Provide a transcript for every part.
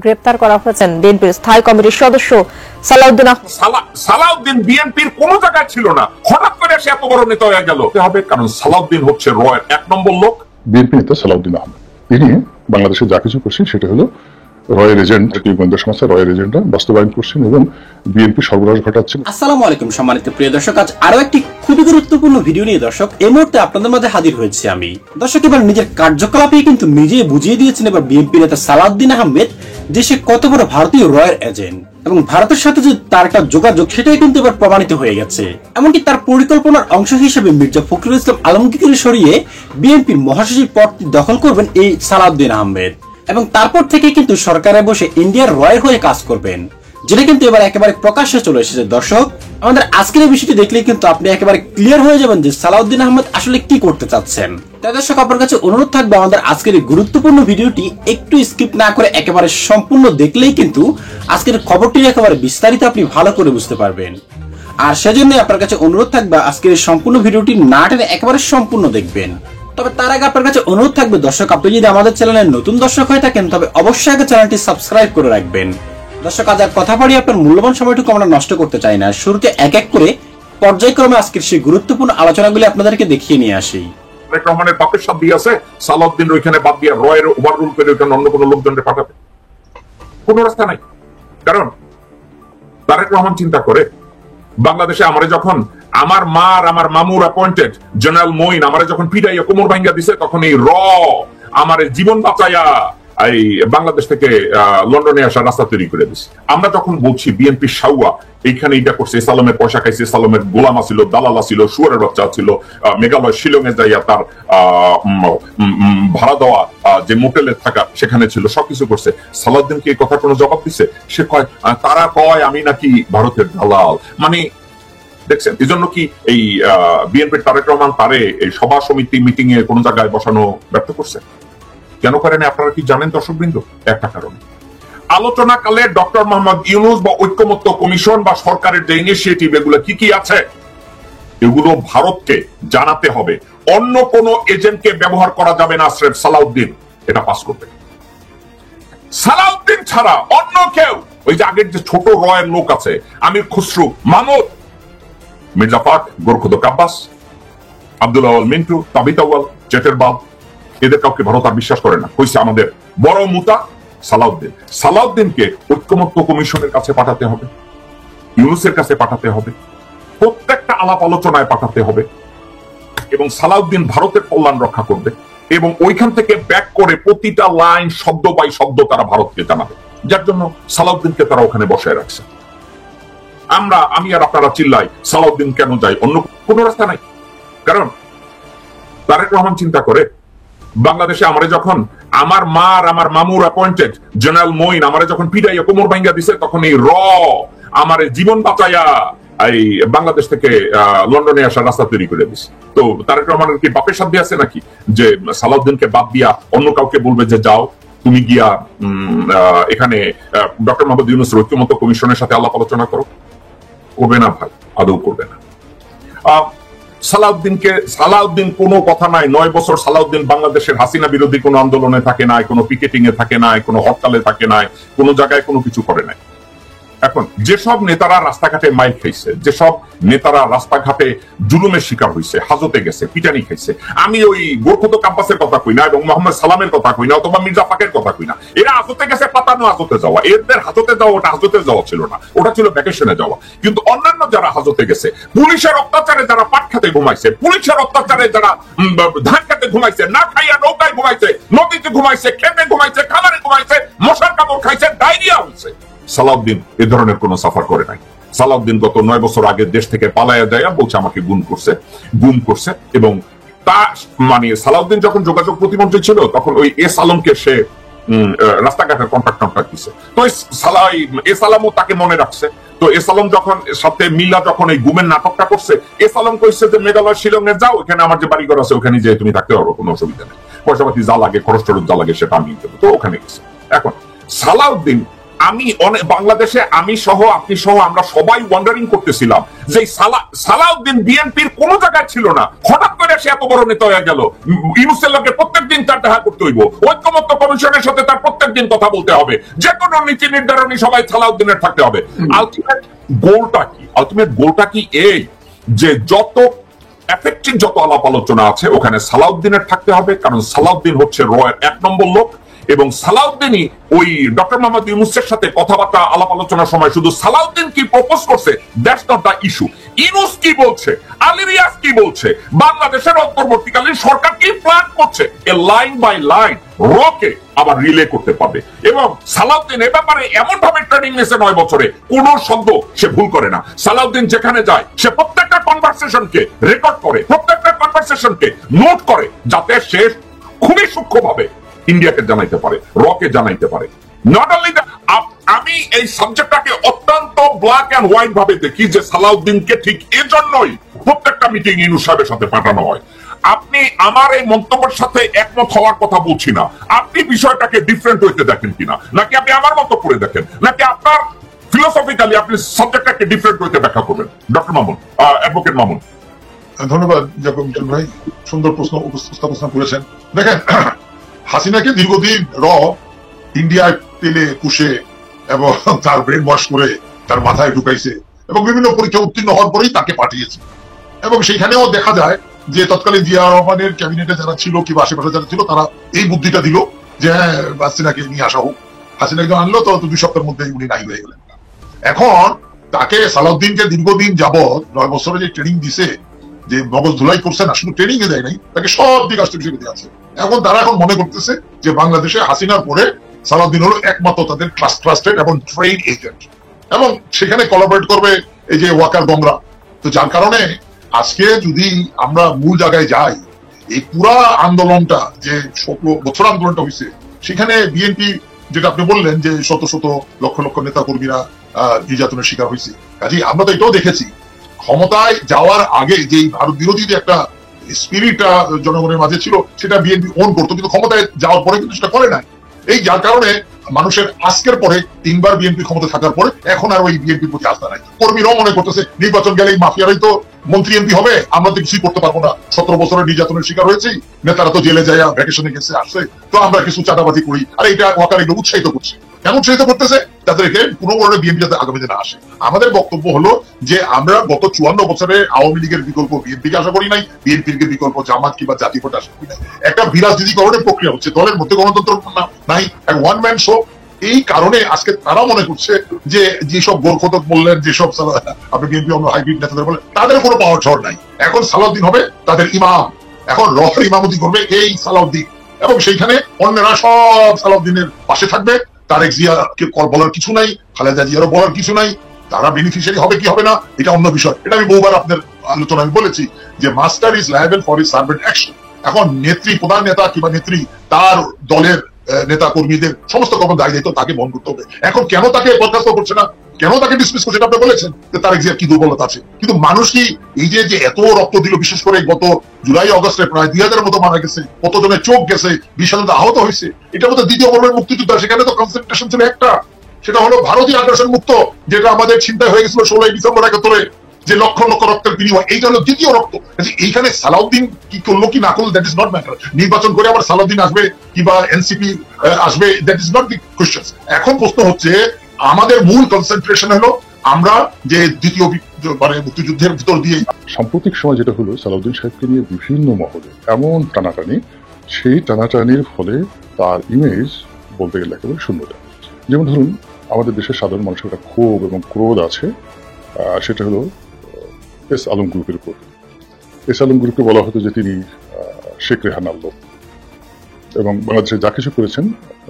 গ্রেপ্তার করা হয়েছেন বিএনপির স্থায়ী কমিটির সদস্য সালাউদ্দিন আহমেদ। সালাউদ্দিন বিএনপির কোন জায়গায় ছিল না, হঠাৎ করে সে এত বড় নেতা হয়ে গেল হবে, কারণ সালাউদ্দিন হচ্ছে রয়ের 1 নম্বর লোক। বিএনপি নেতা সালাউদ্দিন আহমেদ তিনি বাংলাদেশে যা কিছু করছেন সেটা হলো রয়ের এজেন্ট, গোয়েন্দা সংস্থা রয়ের এজেন্টরা বাস্তবায়ন করছেন এবং বিএনপি সর্বনাশ ঘটাচ্ছেন। আসসালামু আলাইকুম সম্মানিত প্রিয় দর্শক, আজ আরো একটি খুবই গুরুত্বপূর্ণ ভিডিও নিয়ে দর্শক এই মুহূর্তে আপনাদের মাঝে হাজির হয়েছি আমি। দর্শক এবার নিজের কার্যকলাপে কিন্তু নিজে বুঝিয়ে দিয়েছেন এবার বিএনপি নেতা সালাউদ্দিন আহমেদ যে সে কত বড় ভারতীয় রয়ের এজেন্ট এবং ভারতের সাথে যে তার একটা যোগাযোগ সেটাই কিন্তু এবার প্রমাণিত হয়ে গেছে। এমনকি তার পরিকল্পনার অংশ হিসেবে মির্জা ফখরুল ইসলাম আলমগীরকে সরিয়ে বিএনপির মহাসচিব পদটি দখল করবেন এই সালাউদ্দিন আহমেদ এবং তারপর থেকে কিন্তু সরকারে বসে ইন্ডিয়ার রয়ের হয়ে কাজ করবেন, যেটা কিন্তু এবার একেবারে প্রকাশ্যে চলে এসেছে। দর্শক আমাদের আজকের এই বিষয়টি দেখলেই কিন্তু আপনি একেবারে ক্লিয়ার হয়ে যাবেন যে সালাউদ্দিন আহমেদ আসলে কি করতে চাচ্ছেন। তাই দর্শক আপনার কাছে অনুরোধ থাকবে আমাদের আজকের এই গুরুত্বপূর্ণ ভিডিওটি একটু স্কিপ না করে একেবারে সম্পূর্ণ দেখলেই কিন্তু আজকের খবরটির একেবারে বিস্তারিত আপনি ভালো করে বুঝতে পারবেন। আর সেজন্য আপনার কাছে অনুরোধ থাকবে আজকের এই সম্পূর্ণ ভিডিওটি না টেনে একেবারে সম্পূর্ণ দেখবেন। তবে তার আগে আপনার কাছে অনুরোধ থাকবে দর্শক, আপনি যদি আমাদের চ্যানেলের নতুন দর্শক হয়ে থাকেন তবে অবশ্যই আগে চ্যানেলটি সাবস্ক্রাইব করে রাখবেন। দর্শক আজ আর কথা বাড়িয়ে আপনার মূল্যবান সময়টুকু আমরা নষ্ট করতে চাই না, শুরুতে এক এক করে পর্যায়ক্রমে আজকের সেই গুরুত্বপূর্ণ আলোচনাগুলি আপনাদেরকে দেখিয়ে নিয়ে আসি। রহমানের বাপের সব দিয়ে আছে, সালাউদ্দিন ওইখানে বাদ দিয়ে রয়ের ওভাররুল করে ওইখানে অন্য কোনো লোকজনকে পাঠাবে কোনো রাস্তা নাই। কারণ তারেক রহমান চিন্তা করে বাংলাদেশে আমারে যখন আমার মা আর আমার মামুর অ্যাপয়েন্টেড জেনারেল মঈন আমারে যখন পিটাইয়া কোমর ভাঙ্গা দিছে তখন এই আমার জীবন বাঁচাইয়া এই বাংলাদেশ থেকে লন্ডনে আসার রাস্তা তৈরি করে দিছে। আমরা যখন বলছি বিএনপি সাউয়া এইখানে এটা করছে, সালামের পয়সা খাইছে, সালামের গোলাম ছিল, দালাল ছিল, শুয়ারের বাচ্চা ছিল, মেঘালয় শিলংয়ে যাইয়া তার ভাড়া দেওয়া যে মোটেলে থাকা সেখানে ছিল, সবকিছু করছে। সালাউদ্দিনকে এই কথা কোনো জবাব দিছে? সে কয় তারা কয় আমি নাকি ভারতের দালাল। মানে দেখছেন, এই জন্য কি এই বিএনপির তারেক রহমান তারে এই সভা সমিতি মিটিং এ কোন জায়গায় বসানো ব্যর্থ করছে? কেন করেন আপনারা কি জানেন দর্শকবৃন্দ? একটা কারণ, আলোচনাকালে ডক্টর মোহাম্মদ ইউনূস বা ঐক্যমত্য কমিশন বা সরকারের যে ইনিশিয়েটিভ এগুলো কি কি আছে এগুলো ভারতকে জানাতে হবে। অন্য কোন এজেন্টকে ব্যবহার করা যাবে না, স্রেফ সালাউদ্দিন এটা পাস করবে। সালাউদ্দিন ছাড়া অন্য কেউ, ওই যে আগের যে ছোট রয়ের লোক আছে আমির খুসরু, মাহমুদ, মির্জা ফাক, গোরখুদ আব্বাস, আব্দুল আওয়াল মিন্টু, তাবিত আওয়াল, জেটের বাপ, এদের কাউকে ভারত আর বিশ্বাস করে না। হইছে আমাদের বড় মুতা সালাউদ্দিন। সালাউদ্দিনকে ঐক্যমত্য কমিশনের কাছে পাঠাতে হবে, ইউনূসের কাছে পাঠাতে হবে, প্রত্যেকটা আলাপ আলোচনায় পাঠাতে হবে এবং সালাউদ্দিন ভারতের কল্যাণ রক্ষা করবে এবং ওইখান থেকে ব্যাক করে প্রতিটা লাইন শব্দ বাই শব্দ তারা ভারতকে জানাবে, যার জন্য সালাউদ্দিনকে তারা ওখানে বসায় রাখছে। আমি আর আপনারা চিল্লাই সালাউদ্দিন কেন যায়, অন্য কোন রাস্তা নাই। কারণ তারেক রহমান চিন্তা করে বাংলাদেশে আমারে যখন আমার মা আর আমার মামুর অ্যাপয়েন্টেড জেনারেল মঈন আমারে যখন পিটাইয়া কোমর ভাঙ্গা দিছে তখন এই আমার জীবন বাঁচাইয়া এই বাংলাদেশ থেকে লন্ডনে আসার রাস্তা তৈরি করে দিছে। তো তারেক রহমানের কি বাপের সাথে আছে নাকি যে সালাউদ্দিনকে বাদ দিয়া অন্য কাউকে বলবে যে যাও তুমি গিয়া এখানে ডক্টর মোহাম্মদ ইউনূসের ঐক্যমত্য কমিশনের সাথে আলাপ আলোচনা করো? করবে না ভাই, আদৌ করবে না। সালাউদ্দিন কোনো কথা নাই, 9 বছর সালাউদ্দিন বাংলাদেশের হাসিনা বিরোধী কোনো আন্দোলনে থাকে নাই, কোনো পিকেটিং এ থাকে নাই, কোনো হরতালে থাকে নাই, কোনো জায়গায় কোনো কিছু করে নাই। এখন যেসব নেতারা রাস্তাঘাটে মাইর খাইছে, যেসব নেতারা রাস্তাঘাটে জুলুমের শিকার হয়েছে, হাজতে গেছে, পিটানি খাইছে, আমি ওই গোরখুদ আব্বাসের কথা কই না এবং মোহাম্মদ সালামের কথা কই না অথবা মির্জা ফাকের কথা কই না। এরা হাজতে গেছে পাতানো হাজতে যাওয়া, এদের হাজতে যাওয়া ওটা হাজতে যাওয়া ছিল না, ওটা ছিল ভ্যাকেশনে যাওয়া। কিন্তু অন্যান্য যারা হাজতে গেছে, পুলিশের অত্যাচারে যারা পাট খেতে ঘুমাইছে, পুলিশের অত্যাচারে যারা ধান খেতে ঘুমাইছে, না খাইয়া নৌকায় ঘুমাইছে, নদীতে ঘুমাইছে, খেতে ঘুমাইছে, খামারে ঘুমাইছে, মশার কামড় খাইছে, ডায়রিয়া হয়েছে, সালাউদ্দিন এ ধরনের কোন সাফার করে নাই। সালাউদ্দিন গত 9 বছর আগে দেশ থেকে পালায়া যায় বলছে আমাকে গুম করছে এবং তা মানে সালাউদ্দিন যখন যোগাযোগ প্রতিমন্ত্রী ছিল তখন ওই এস আলমকে সে রাস্তাঘাটের কন্ট্রাক্ট দিছে। তো এস আলমও তাকে মনে রাখছে। তো এস আলম যখন সাথে মিল্লা যখন এই গুমের নাটকটা করছে, এস আলম কইছে যে মেঘালয় শিলংয়ে যাও, ওখানে আমার যে বাড়িঘর আছে ওখানে যে তুমি থাকতে পারো, কোনো অসুবিধা নেই, পয়সাপাতি যা লাগে খরচ টরচ যা লাগে সেটা আমি দেবো। তো ওখানে গেছে। এখন সালাউদ্দিন আমি অনেক বাংলাদেশে আমি সহ আপনি সহ আমরা সবাই ওয়ান্ডারিং করতেছিলাম যে সালাউদ্দিন বিএনপির কোন জায়গায় ছিল না, হঠাৎ করে সে এত বড় নেতা হয়ে গেল। ইউনূসের লগে প্রত্যেকদিন তার দেখা করতে হইব, ঐক্যমত্য কমিশনের সাথে তার প্রত্যেকদিন কথা বলতে হবে, যে কোনো নীতি নির্ধারণী সবাই সালাউদ্দিনের থাকতে হবে। আলটিমেট গোলটা কি এই যে যত এফেক্টিভ যত আলাপ আলোচনা আছে ওখানে সালাউদ্দিনের থাকতে হবে, কারণ সালাউদ্দিন হচ্ছে রয়ের 1 নম্বর লোক, এবং সালাউদ্দিনই ওই ডক্টর মোহাম্মদ ইউনূসের সাথে কথাবার্তা আলাপ আলোচনার সময় শুধু সালাউদ্দিন কি প্রপোজ করছে that's not the issue, Yunus কি বলছে, আলী রিয়াজ কি বলছে, বাংলাদেশের অন্তর্বর্তীকালীন সরকার কি প্ল্যান করছে, এ লাইন বাই লাইন রকে আবার রিলে করতে পারবে। এবং সালাউদ্দিন এ ব্যাপারে এমন ভাবে ট্রেনিং নিয়েছে 9 বছরে, কোন শব্দ সে ভুল করে না। সালাউদ্দিন যেখানে যায় সে প্রত্যেকটা কনভারসেশনকে রেকর্ড করে, প্রত্যেকটা কনভারসেশনকে নোট করে, যাতে সে খুবই সূক্ষ্মভাবে ইন্ডিয়াকে জানাইতে পারে, রকে জানাইতে পারে। নট অনলি দ্যাট, আমি এই সাবজেক্টটাকে অত্যন্ত ব্ল্যাক এন্ড হোয়াইট ভাবে দেখি যে সালাউদ্দিনকে ঠিক এজন্যই প্রত্যেকটা মিটিং ইউনূস সাহেবের সাথে পাঠানো হয়। আপনি আমার এই মন্তব্যের সাথে একমত হওয়ার কথা বলছি না, আপনি বিষয়টাকে ডিফারেন্ট হইতে দেখেন কিনা, নাকি আপনি আমার মতো করে দেখেন, নাকি আপনার ফিলোসফিক্যালি আপনি সাবজেক্টটাকে ডিফারেন্ট হইতে ব্যাখ্যা করবেন। Doctor Mamun, advocate Mamun. ধন্যবাদ জাকির হোসেন ভাই, সুন্দর প্রশ্ন উপস্থাপন করেছেন। দেখেন, হাসিনাকে দীর্ঘদিন ইন্ডিয়ায় তেলে পুষে এবং তার ব্রেন ওয়াশ করে তার মাথায় ঢুকাইছে এবং বিভিন্ন পরীক্ষা উত্তীর্ণ হওয়ার পরেই তাকে পাঠিয়েছে। এবং সেইখানেও দেখা যায় যে তৎকালীন জিয়া রহমানের ক্যাবিনেটে যারা ছিল কিংবা আশেপাশে যারা ছিল তারা এই বুদ্ধিটা দিল যে হ্যাঁ হাসিনাকে নিয়ে আসা হোক, হাসিনাকে আনলো তো 2 সপ্তাহের মধ্যে উনি নাই হয়ে গেলেন। এখন তাকে সালাউদ্দিনকে দীর্ঘদিন যাবৎ 9 বছরে যে ট্রেনিং দিছে, যে মগজ ধুলাই করছে না, শুধু ট্রেনিং এ দেয় নাই, তাকে সব দিক আসতে বিষয় দিয়ে আছে। এখন তারা এখন মনে করতেছে যে বাংলাদেশে হাসিনার পরে সালাউদ্দিন হলো একমাত্র তাদের ট্রাস্টেড এবং ট্রেন এজেন্ট, এবং সেখানে কোলাবরেট করবে এই যে ওয়াকার গমরা। তো যার কারণে আজকে যদি আমরা মূল জায়গায় যাই, এই পুরা আন্দোলনটা যে 17 বছর আন্দোলনটা হয়েছে, সেখানে বিএনপি যেটা আপনি বললেন যে শত শত লক্ষ লক্ষ নেতা কর্মীরা নির্যাতনের শিকার হয়েছে। কাজে আমরা তো এটাও দেখেছি, ক্ষমতায় যাওয়ার আগে যে ভারত বিরোধী যে একটা স্পিরিট জনগণের মাঝে ছিল সেটা বিএনপি ওন করতো, কিন্তু ক্ষমতায় যাওয়ার পরে কিন্তু সেটা করে নাই। এই যার কারণে মানুষের আজকের পরে 3 বার বিএনপি ক্ষমতা থাকার পরে এখন আর ওই বিএনপির প্রতি আস্থা নাই। কর্মীরাও মনে করতেছে নির্বাচন গেলে এই মাফিয়ারাই তো মন্ত্রী এমপি হবে, আমরা তো কিছুই করতে পারবো না, 17 বছরের নির্যাতনের শিকার হয়েছি, নেতারা তো জেলে যায় ভ্যাকেশনে গেছে আসছে, তো আমরা কিছু চাঁদাবাজি করি। আর এটা ওয়াকার এগুলো উৎসাহিত করছে। কেন উৎসাহিত করতেছে? তাদেরকে কোনো বড় বিএনপি যাতে আগামী দিনে আসে। আমাদের বক্তব্য হলো যে আমরা গত 54 বছরে আওয়ামী লীগের বিকল্প বিএনপিকে আশা করি নাই, বিএনপির বিকল্প জামাত কিংবা জাতীয় পার্টি আশা করি নাই। একটা বিরাজনীতিকরণের প্রক্রিয়া হচ্ছে, দলের মধ্যে গণতন্ত্র নাই, এক ওয়ান ম্যান শো। এই কারণে আজকে তারা মনে করছে যে যেসব গোরখতক বললেন, যেসব আপনি বিএনপি অন্য হাইব্রিড নেতাদের বলেন, তাদের কোনো পাওয়ার ঝড় নাই। এখন সালাউদ্দিন হবে তাদের ইমাম, এখন রহর ইমামতি করবে এই সালাউদ্দিন, এবং সেইখানে অন্যরা সব সালাউদ্দিনের পাশে থাকবে। তারেক জিয়াকে বলার কিছু নাই, খালেদা জিয়ারও বলার কিছু নাই। তারা বেনিফিশিয়ারি হবে কি হবে না এটা অন্য বিষয়। এটা আমি বহুবার আপনার আলোচনা আমি বলেছি যে master is liable for his servant action. এখন নেত্রী, প্রধান নেতা কিংবা নেত্রী তার দলের নেতা কর্মীদের সমস্ত রকম দায় দায়িত্ব তাকে বহন করতে হবে। এখন কেন তাকে বরখাস্ত করছে না, কেন তাকে ডিসমিস করছে, আপনি বলেছেন যে তারেক জিয়ার কি দুর্বলতা আছে। কিন্তু মানুষ কি এই যে এত রক্ত দিল, বিশেষ করে গত জুলাই অগস্টে প্রায় 2000-এর মতো মারা গেছে, কতজনের চোখ গেছে, 20,000 আহত হয়েছে, এটা মধ্যে দ্বিতীয় পর্বের মুক্তিযুদ্ধ, সেখানে তো কনসেন্ট্রেশন ছিল একটা, সেটা হলো ভারতীয় আগ্রাসন মুক্ত, যেটা আমাদের চিন্তা হয়ে গেছিল 16 ডিসেম্বর 71-এ, যে লক্ষ লক্ষ রক্তের বিনিময়, এইটা হলো দ্বিতীয় রক্ত। এইখানে সালাউদ্দিন কি করলো কি না করলো দ্যাট ইজ নট ম্যাটার। নির্বাচন করে আবার সালাউদ্দিন আসবে কিংবা এনসিপি আসবে, that is not the question. এখন প্রশ্ন হচ্ছে আমাদের মূল কনসেন্ট্রেশন হলো আমরা যে দ্বিতীয় মানে মুক্তিযুদ্ধের ভিতর দিয়ে সাম্প্রতিক সময় যেটা হলো সালাউদ্দিন সাহেবকে নিয়ে বিভিন্ন মহলে এমন টানাটানি, সেই টানাটানির ফলে তার ইমেজ বলতে গেলে একেবারে শূন্যতা। যেমন ধরুন আমাদের দেশের সাধারণ মানুষের একটা ক্ষোভ এবং ক্রোধ আছে, সেটা হলো এস আলম গ্রুপের উপর। এস আলম গ্রুপকে বলা হতো যে তিনি শেখ রেহানার লোক, এবং বাংলাদেশে যা কিছু করেছেন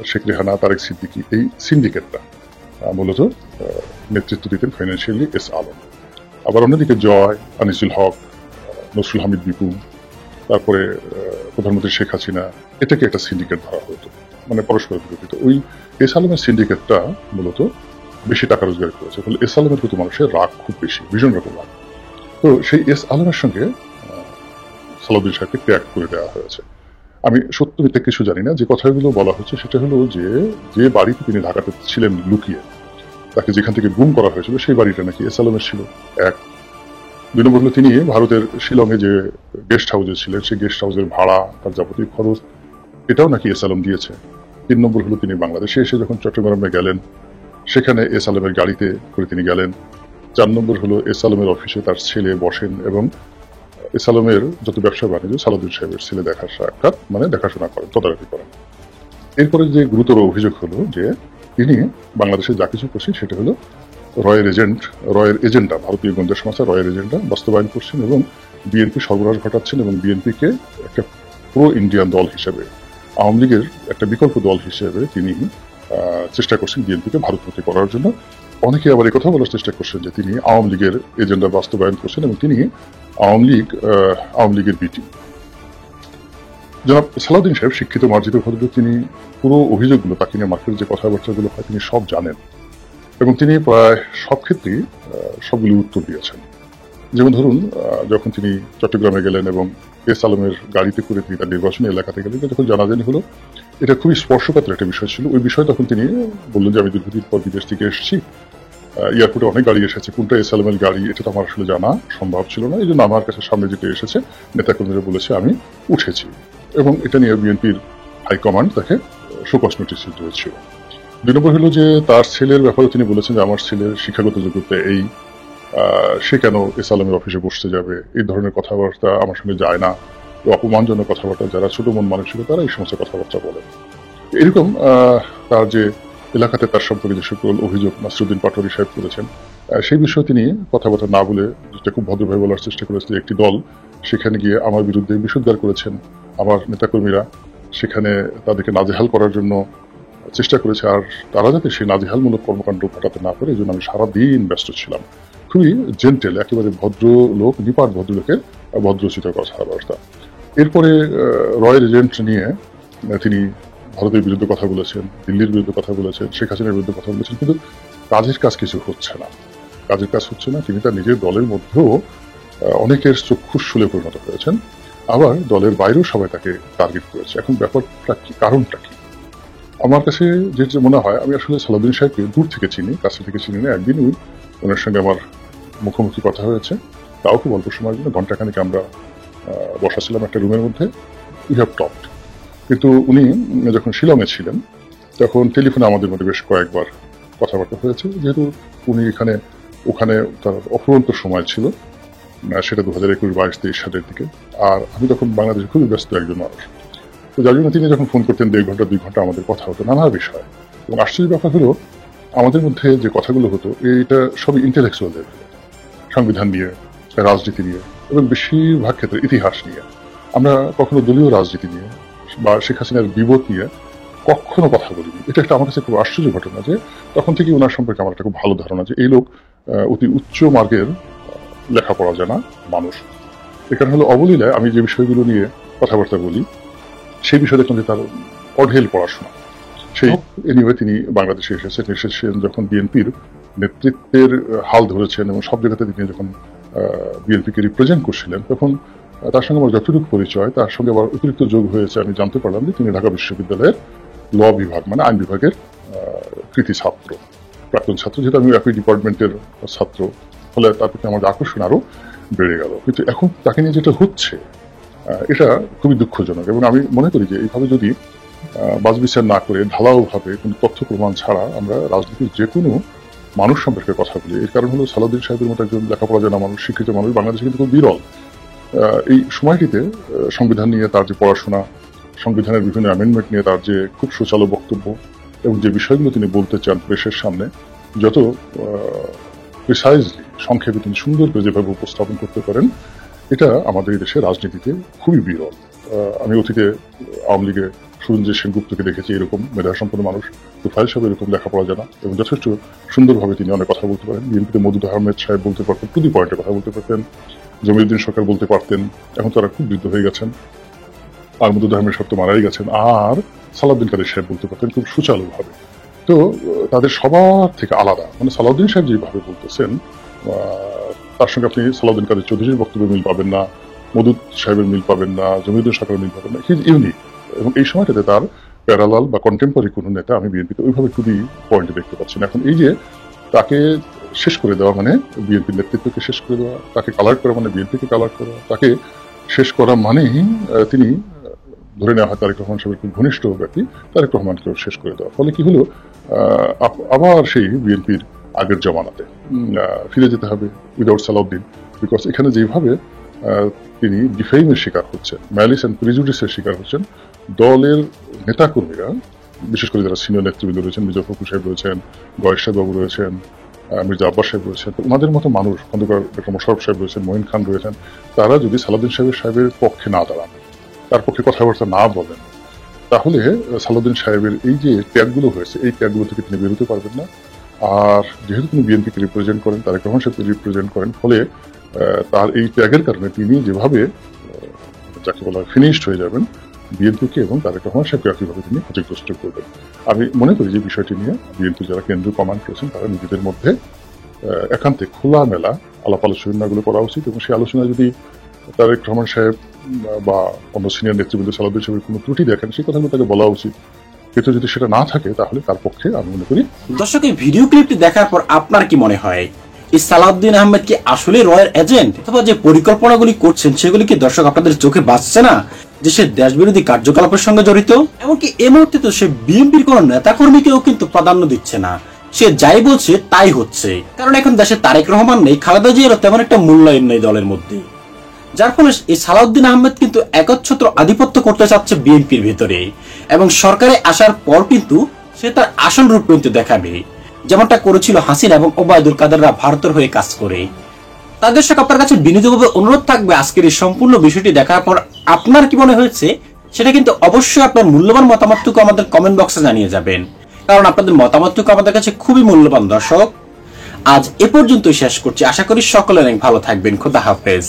শেখ রেহানা, তারেক সিদ্দিকী, এই সিন্ডিকেটটা মূলত নেতৃত্ব দিতেন ফাইন্যান্সিয়ালি এস আলম। আবার অন্যদিকে জয়, আনিসুল হক, নসরুল হামিদ বিপু, তারপরে প্রধানমন্ত্রী শেখ হাসিনা, এটাকে একটা সিন্ডিকেট ধরা হতো, মানে পরস্পর বিরোধিত। ওই এস আলমের সিন্ডিকেটটা মূলত বেশি টাকা রোজগার করেছে, ফলে এস আলমের প্রতি মানুষের রাগ খুব বেশি, ভীষণ রকম রাগ। তো সেই এস আলমের সঙ্গে সালাউদ্দিন সাহেবকে ট্যাগ করে দেওয়া হয়েছে। আমি সত্য মিথ্যা কিছু জানি না, যে কথাগুলো বলা হচ্ছে সেটা হলো যে বাড়িতে তিনি ঢাকাতে ছিলেন লুকিয়ে, তাকে যেখান থেকে গুম করা হয়েছিল সেই বাড়িটা নাকি এস আলমের ছিল। এক। 2 নম্বর হলো তিনি ভারতের শিলংয়ে যে গেস্ট হাউসে ছিলেন সেই গেস্ট হাউসের ভাড়া, তার যাবতীয় খরচ এটাও নাকি এস আলম দিয়েছে। 3 নম্বর হলো তিনি বাংলাদেশে এসে যখন চট্টগ্রামে গেলেন সেখানে এস আলমের গাড়িতে করে তিনি গেলেন। 4 নম্বর হলো এস আলমের অফিসে তার ছেলে বসেন এবং এস আলমের যত ব্যবসা বাণিজ্য সালাউদ্দিন সাহেবের ছেলে দেখাশোনা করেন, তদারকি করেন। এরপরে যে গুরুতর অভিযোগ হলো যে তিনি বাংলাদেশে যা কিছু করছেন সেটা হলো রয়ের এজেন্ডা, ভারতীয় গোয়েন্দা সংস্থা রয়ের এজেন্ডা বাস্তবায়ন করছেন এবং বিএনপি সর্বনাশ ঘটাচ্ছেন এবং বিএনপিকে একটা প্রো ইন্ডিয়ান দল হিসেবে, আওয়ামী লীগের একটা বিকল্প দল হিসেবে তিনি চেষ্টা করছেন বিএনপিকে ভারতমুখী করার জন্য। অনেকে আবার কথা বলার চেষ্টা করছেন যে তিনি আওয়ামী লীগের এজেন্ডা বাস্তবায়ন করছেন এবং তিনি আওয়ামী লীগের বিটি। জনাব সালাউদ্দিন সাহেব শিক্ষিত মার্জিত ভদ্রলোক, তিনি পুরো অভিযোগগুলো তাকে নিয়ে মার্কেটের যে কথাবার্তাগুলো হয় তিনি সব জানেন এবং তিনি প্রায় সব ক্ষেত্রেই সবগুলো উত্তর দিয়েছেন। যেমন ধরুন, যখন তিনি চট্টগ্রামে গেলেন এবং এস আলমের গাড়িতে করে তিনি তার নির্বাচনী এলাকাতে গেলেন, যখন জানাজানি হলো এটা খুবই স্পর্শকাতর একটা বিষয় ছিল। ওই বিষয়ে তখন তিনি বললেন যে আমি দীর্ঘদিন পর বিদেশ থেকে এসেছি, এয়ারপোর্টে অনেক গাড়ি এসেছে, কোনটা এস আলমের গাড়ি এটা তো আমার আসলে জানা সম্ভব ছিল না, এই জন্য আমার কাছে সামনে যেতে এসেছে নেতাকর্মীরা বলেছে আমি উঠেছি, এবং এটা নিয়ে বিএনপির হাইকমান্ড তাকে শোকজ নোটিশ দিয়েছিল। 2 নম্বর হলো যে তার ছেলের ব্যাপারে তিনি বলেছেন যে আমার ছেলের শিক্ষাগত যোগ্যতা এই, সে কেন এস আলমের অফিসে বসতে যাবে, এই ধরনের কথাবার্তা আমার সঙ্গে যায় না, অপমানজনক কথাবার্তা যারা ছোট মন মানুষ ছিল তারা এই সমস্ত কথাবার্তা বলে। এরকম তার যে এলাকাতে তার সম্পর্কে যে সকল অভিযোগ নাসিরউদ্দিন পাটোয়ারী সাহেব করেছেন সেই বিষয়ে তিনি কথাবার্তা না বলে, যেটা খুব ভদ্রভাবে বলার চেষ্টা করেছে, একটি দল সেখানে গিয়ে আমার বিরুদ্ধে বিষোদ্গার করেছেন, আমার নেতাকর্মীরা সেখানে তাদেরকে নাজেহাল করার জন্য চেষ্টা করেছে, আর তারা যাতে সেই নাজেহালমূলক কর্মকাণ্ড ঘটাতে না পারে এই জন্য আমি সারাদিন ব্যস্ত ছিলাম। খুবই জেন্টেল, একেবারে ভদ্রলোক, নিপাট ভদ্রলোকের ভদ্রচিত কথাবার্তা। এরপরে রয়ের এজেন্ট নিয়ে তিনি ভারতের বিরুদ্ধে কথা বলেছেন, দিল্লির বিরুদ্ধে কথা বলেছেন, শেখ হাসিনার বিরুদ্ধে কথা বলেছেন, কিন্তু কাজের কাজ কিছু হচ্ছে না, কাজের কাজ হচ্ছে না। তিনি তার নিজের দলের মধ্যেও অনেকের চক্ষুশূলে পরিণত হয়েছেন, আবার দলের বাইরেও সবাই তাকে টার্গেট করেছে। এখন ব্যাপারটা কি, কারণটা কি? আমার কাছে যেটা মনে হয়, আমি আসলে সালাউদ্দিন সাহেবকে দূর থেকে চিনি, কাছে থেকে চিনি না। একদিন ওনার সঙ্গে আমার মুখোমুখি কথা হয়েছে, তাও খুব অল্প সময়ের জন্য, ঘন্টাখানিক আমরা বসা ছিলাম একটা রুমের মধ্যে, উই হ্যাভ টকড। কিন্তু উনি যখন শিলংয়ে ছিলেন তখন টেলিফোনে আমাদের মধ্যে বেশ কয়েকবার কথাবার্তা হয়েছে, যেহেতু উনি ওখানে তার অফুরন্ত সময় ছিল, সেটা 2021-22-23 সালের দিকে, আর আমি তখন বাংলাদেশে খুবই ব্যস্ত একজন মানুষ, তো যার জন্য তিনি যখন ফোন করতেন 1.5 ঘন্টা 2 ঘন্টা আমাদের কথা হতো নানা বিষয়। এবং আশ্চর্য ব্যাপার হলো আমাদের মধ্যে যে কথাগুলো হতো এটা সবই ইন্টেলেকচুয়াল লেভেলে, সংবিধান নিয়ে, রাজনীতি নিয়ে, এবং বেশিরভাগ ক্ষেত্রে ইতিহাস নিয়ে। আমরা কখনো দলীয় রাজনীতি নিয়ে বা শেখ হাসিনার বিপদ নিয়ে কখনো কথা বলিনি। এটা একটা আমার কাছে খুব আশ্চর্য ঘটনা যে তখন থেকে ওনার সম্পর্কে আমার একটা খুব ভালো ধারণা যে এই লোক অতি উচ্চ মার্গের লেখাপড়া জানা মানুষ। এখানে হলো অবলীলায় আমি যে বিষয়গুলো নিয়ে কথাবার্তা বলি সেই বিষয়ে দেখলাম যে তার অঢেল পড়াশোনা। সেই এনিওয়ে তিনি বাংলাদেশে এসেছেন যখন বিএনপির নেতৃত্বের হাল ধরেছেন এবং সব জায়গাতে তিনি যখন বিএনপিকে রিপ্রেজেন্ট করছিলেন, তখন তার সঙ্গে আমার যতটুকু পরিচয়, তার সঙ্গে আবার অতিরিক্ত যোগ হয়েছে, আমি জানতে পারলাম যে তিনি ঢাকা বিশ্ববিদ্যালয়ের ল বিভাগ মানে আইন বিভাগের কৃতি ছাত্র, প্রাক্তন ছাত্র, যেহেতু আমি একই ডিপার্টমেন্টের ছাত্র, ফলে তার প্রতি আমার আকর্ষণ আরো বেড়ে গেল। কিন্তু এখন তাকে নিয়ে যেটা হচ্ছে এটা খুবই দুঃখজনক, এবং আমি মনে করি যে এইভাবে যদি বাছবিচার না করে ঢালাওভাবে কোনো তথ্য প্রমাণ ছাড়া আমরা রাজনীতির যে কোনো মানুষ সম্পর্কে কথা বলি, এর কারণ হলো সালাউদ্দিন সাহেবের মতো একজন লেখাপড়া জানা মানুষ, শিক্ষিত মানুষ বাংলাদেশে কিন্তু খুব বিরল। এই সময়টিতে সংবিধান নিয়ে তার যে পড়াশোনা, সংবিধানের বিভিন্ন অ্যামেন্ডমেন্ট নিয়ে তার যে খুব সুচালো বক্তব্য, এবং যে বিষয়গুলো তিনি বলতে চান প্রেসের সামনে, যত প্রিসাইজলি সংক্ষেপে তিনি সুন্দর করে যেভাবে উপস্থাপন করতে পারেন, এটা আমাদের এই দেশের রাজনীতিতে খুবই বিরল। আমি অতীতে আওয়ামী লীগে সুরঞ্জিত সেনগুপ্তকে দেখেছি এরকম মেধাসম্পন্ন মানুষ, তোফায়েল সাহেব এরকম লেখাপড়া জানা এবং যথেষ্ট সুন্দরভাবে তিনি অনেক কথা বলতে পারেন। বিএনপিতে মওদুদ আহমেদ সাহেব বলতে পারতেন, টু দি পয়েন্টে কথা বলতে পারতেন, জমিউদ্দিন সরকার বলতে পারতেন, এখন তারা খুব বৃদ্ধ হয়ে গেছেন, আর মওদুদ আহমেদ সাহেব তো মারাই গেছেন, আর সালাউদ্দিন কাদের সাহেব বলতে পারতেন খুব সুচালুভাবে। তো তাদের সবার থেকে আলাদা, মানে সালাউদ্দিন সাহেব যেভাবে বলতেছেন তার সঙ্গে আপনি সালাউদ্দিন কাদের চৌধুরীর বক্তব্যে মিল পাবেন না, মওদুদ সাহেবের মিল পাবেন না, জমিউদ্দিন সরকারের মিল পাবেন না, হিজ ইউনিক। এবং এই সময়টাতে তার প্যারালাল বা কন্টেম্পোরারি কোনো নেতা আমি বিএনপিতে ওইভাবে খুবই পয়েন্টে দেখতে পাচ্ছি না। এখন এই যে তাকে শেষ করে দেওয়া মানে বিএনপির নেতৃত্বকে শেষ করে দেওয়া, তাকে কালার করা মানে বিএনপিকে কালার করা, তাকে শেষ করা মানেই তিনি ধরে নেওয়া হয় তারেক রহমান সাহেবের খুব ঘনিষ্ঠ ব্যক্তি তারেক রহমানকেও শেষ করে দেওয়া। ফলে কি হলো, আবার সেই বিএনপির আগের জমানাতে ফিরে যেতে হবে উইদাউট সালাউদ্দিন। বিকজ এখানে যেভাবে তিনি ডিফেইমের শিকার হচ্ছেন, ম্যালিস অ্যান্ড প্রিজুডিসের শিকার হচ্ছেন, দলের নেতাকর্মীরা বিশেষ করে যারা সিনিয়র নেতৃবৃন্দ রয়েছেন, মির্জা ফখরুল সাহেব রয়েছেন, গয়েশ সাহেব বাবু রয়েছেন, মির্জা আব্বাস সাহেব রয়েছেন, তো ওনাদের মতো মানুষ, খন্দকার ডক্টর মোশাররফ সাহেব রয়েছেন, মঈন খান রয়েছেন, তারা যদি সালাউদ্দিন সাহেবের পক্ষে না দাঁড়ান, তার পক্ষে কথাবার্তা না বলেন, তাহলে সালাউদ্দিন সাহেবের এই যে ত্যাগগুলো হয়েছে এই ত্যাগগুলো থেকে তিনি বেরোতে পারবেন না। আর যেহেতু তিনি বিএনপিকে রিপ্রেজেন্ট করেন, তারেক রহমান সাহেবকে রিপ্রেজেন্ট করেন, ফলে তার এই ত্যাগের কারণে তিনি যেভাবে যাকে বলা হয় ফিনিশড হয়ে যাবেন, বিএনপিকে এবং তারেক রহমান সাহেবকে একইভাবে তিনি ক্ষতিগ্রস্ত করবেন। আমি মনে করি যে বিষয়টি নিয়ে বিএনপি যারা কেন্দ্রীয় কমান্ড করেছেন তারা নিজেদের মধ্যে একান্তে খোলামেলা আলাপ আলোচনাগুলো করা উচিত, এবং সেই আলোচনা যদি তারেক রহমান সাহেব বা অন্য সিনিয়র নেতৃবৃন্দ সালাউদ্দিন সাহেবের কোনো ত্রুটি দেখেন সেই কথাগুলো তাকে বলা উচিত। কিন্তু যদি সেটা না থাকে তাহলে তার পক্ষে আমি মনে করি। দর্শক, এই ভিডিও ক্লিপটি দেখার পর আপনার কি মনে হয়, এই সালাউদ্দিন আহমেদ কি আসলে রয়ের এজেন্ট, অথবা যে পরিকল্পনাগুলি করছেন সেগুলি কি দর্শক আপনাদের চোখে বাজছে না যে সে দেশবিরোধী কার্যকলাপের সঙ্গে জড়িত? এমনকি এই মুহূর্তে তো সে বিএনপির কোন নেতাকর্মীকেও কিন্তু প্রাধান্য দিচ্ছে না, সে যাই বলছে তাই হচ্ছে। কারণ এখন দেশে তারেক রহমান নেই, খালেদা জিয়ারও তেমন একটা মূল্যায়ন নেই দলের মধ্যে, যার ফলে এই সালাউদ্দিন আহমেদ কিন্তু একচ্ছত্র আধিপত্য করতে চাচ্ছে বিএনপির ভিতরে, এবং সরকারে আসার পর কিন্তু সে তার আসল রূপ কিন্তু দেখাবে, যেমনটা করেছিল হাসিনা এবং ওবায়দুল কাদেররা ভারতের হয়ে কাজ করে। তার দর্শক, আপনার কাছে বিনীতভাবে অনুরোধ থাকবে আজকের এই সম্পূর্ণ বিষয়টি দেখার পর আপনার কি মনে হয়েছে সেটা কিন্তু অবশ্যই আপনার মূল্যবান মতামতটুকু আমাদের কমেন্ট বক্সে জানিয়ে যাবেন, কারণ আপনাদের মতামতটুকু আমাদের কাছে খুবই মূল্যবান। দর্শক, আজ এ পর্যন্তই শেষ করছি, আশা করি সকলে অনেক ভালো থাকবেন। খোদা হাফেজ।